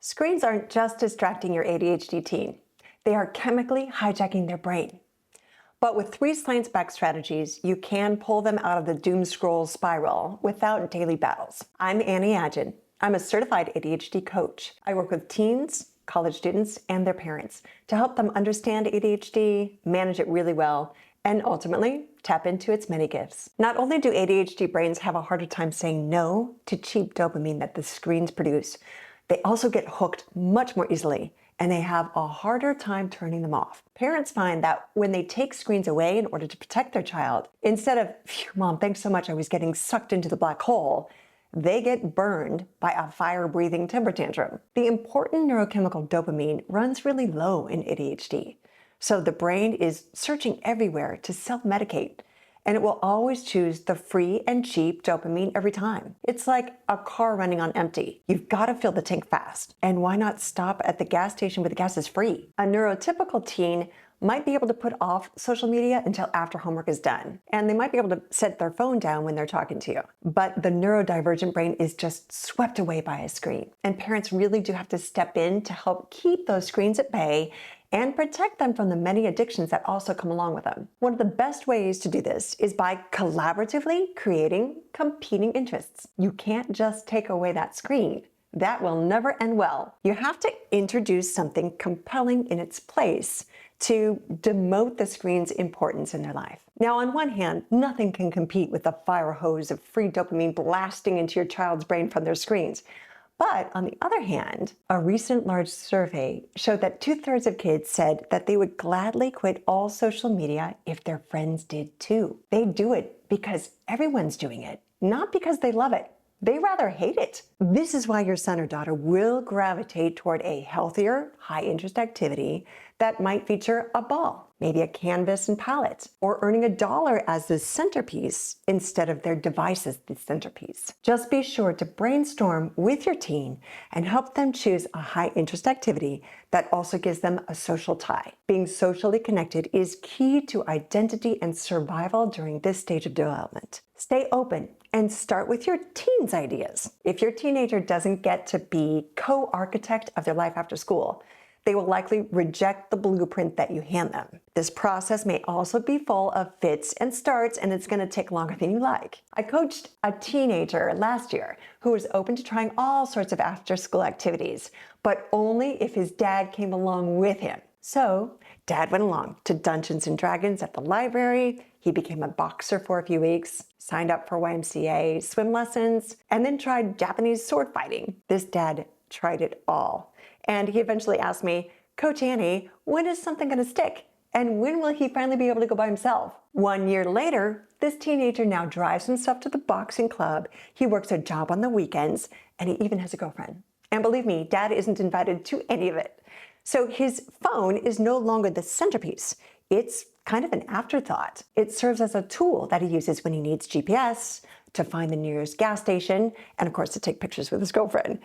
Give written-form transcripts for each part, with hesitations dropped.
Screens aren't just distracting your ADHD teen. They are chemically hijacking their brain. But with 3 science-backed strategies, you can pull them out of the doom scroll spiral without daily battles. I'm Annie Adjin. I'm a certified ADHD coach. I work with teens, college students, and their parents to help them understand ADHD, manage it really well, and ultimately tap into its many gifts. Not only do ADHD brains have a harder time saying no to cheap dopamine that the screens produce, they also get hooked much more easily, and they have a harder time turning them off. Parents find that when they take screens away in order to protect their child, instead of, "Phew, Mom, thanks so much, I was getting sucked into the black hole," they get burned by a fire-breathing temper tantrum. The important neurochemical dopamine runs really low in ADHD, so the brain is searching everywhere to self-medicate, and it will always choose the free and cheap dopamine every time. It's like a car running on empty. You've got to fill the tank fast. And why not stop at the gas station where the gas is free? A neurotypical teen might be able to put off social media until after homework is done. And they might be able to set their phone down when they're talking to you. But the neurodivergent brain is just swept away by a screen. And parents really do have to step in to help keep those screens at bay and protect them from the many addictions that also come along with them. One of the best ways to do this is by collaboratively creating competing interests. You can't just take away that screen. That will never end well. You have to introduce something compelling in its place to demote the screen's importance in their life. Now, on one hand, nothing can compete with the fire hose of free dopamine blasting into your child's brain from their screens. But on the other hand, a recent large survey showed that 2/3 of kids said that they would gladly quit all social media if their friends did too. They do it because everyone's doing it, not because they love it. They rather hate it. This is why your son or daughter will gravitate toward a healthier, high-interest activity that might feature a ball, maybe a canvas and palette, or earning $1 as the centerpiece instead of their device as the centerpiece. Just be sure to brainstorm with your teen and help them choose a high-interest activity that also gives them a social tie. Being socially connected is key to identity and survival during this stage of development. Stay open and start with your teen's ideas. If your teenager doesn't get to be co-architect of their life after school, they will likely reject the blueprint that you hand them. This process may also be full of fits and starts, and it's going to take longer than you like. I coached a teenager last year who was open to trying all sorts of after-school activities, but only if his dad came along with him. So Dad went along to Dungeons and Dragons at the library. He became a boxer for a few weeks, signed up for YMCA swim lessons, and then tried Japanese sword fighting. This dad tried it all. And he eventually asked me, "Coach Annie, when is something going to stick? And when will he finally be able to go by himself?" 1 year later, this teenager now drives himself to the boxing club. He works a job on the weekends, and he even has a girlfriend. And believe me, Dad isn't invited to any of it. So his phone is no longer the centerpiece. It's kind of an afterthought. It serves as a tool that he uses when he needs GPS, to find the nearest gas station, and of course to take pictures with his girlfriend.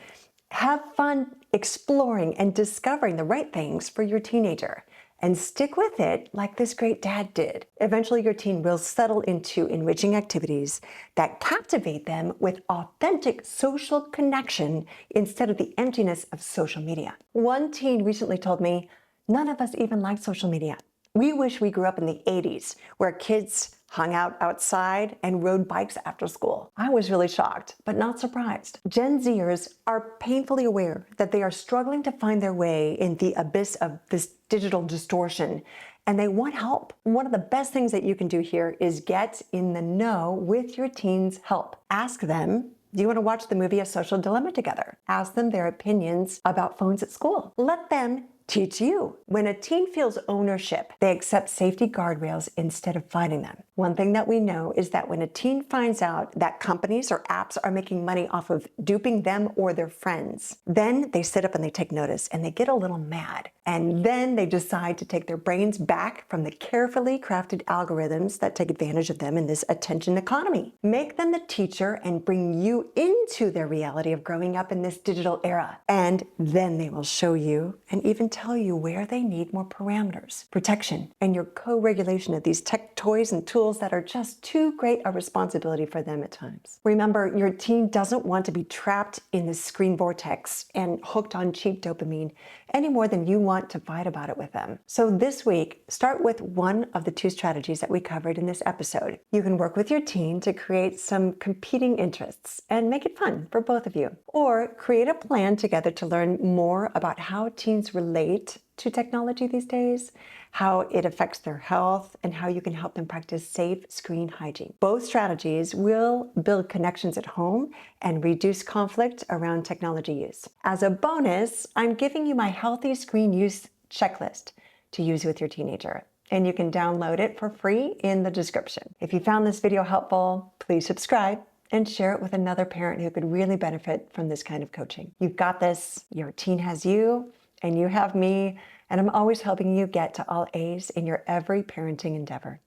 Have fun exploring and discovering the right things for your teenager, and stick with it like this great dad did. Eventually, your teen will settle into enriching activities that captivate them with authentic social connection instead of the emptiness of social media. One teen recently told me, "None of us even like social media. We wish we grew up in the 80s, where kids hung out outside and rode bikes after school." I was really shocked, but not surprised. Gen Zers are painfully aware that they are struggling to find their way in the abyss of this digital distortion, and they want help. One of the best things that you can do here is get in the know with your teen's help. Ask them, do you want to watch the movie A Social Dilemma together? Ask them their opinions about phones at school. Let them teach you. When a teen feels ownership, they accept safety guardrails instead of fighting them. One thing that we know is that when a teen finds out that companies or apps are making money off of duping them or their friends, then they sit up and they take notice and they get a little mad. And then they decide to take their brains back from the carefully crafted algorithms that take advantage of them in this attention economy. Make them the teacher and bring you into their reality of growing up in this digital era. And then they will show you and even tell you where they need more parameters, protection, and your co-regulation of these tech toys and tools that are just too great a responsibility for them at times. Remember, your teen doesn't want to be trapped in the screen vortex and hooked on cheap dopamine any more than you want to fight about it with them. So this week, start with one of the two strategies that we covered in this episode. You can work with your teen to create some competing interests and make it fun for both of you. Or create a plan together to learn more about how teens relate to technology these days, how it affects their health, and how you can help them practice safe screen hygiene. Both strategies will build connections at home and reduce conflict around technology use. As a bonus, I'm giving you my healthy screen use checklist to use with your teenager, and you can download it for free in the description. If you found this video helpful, please subscribe and share it with another parent who could really benefit from this kind of coaching. You've got this, your teen has you, and you have me, and I'm always helping you get to all A's in your every parenting endeavor.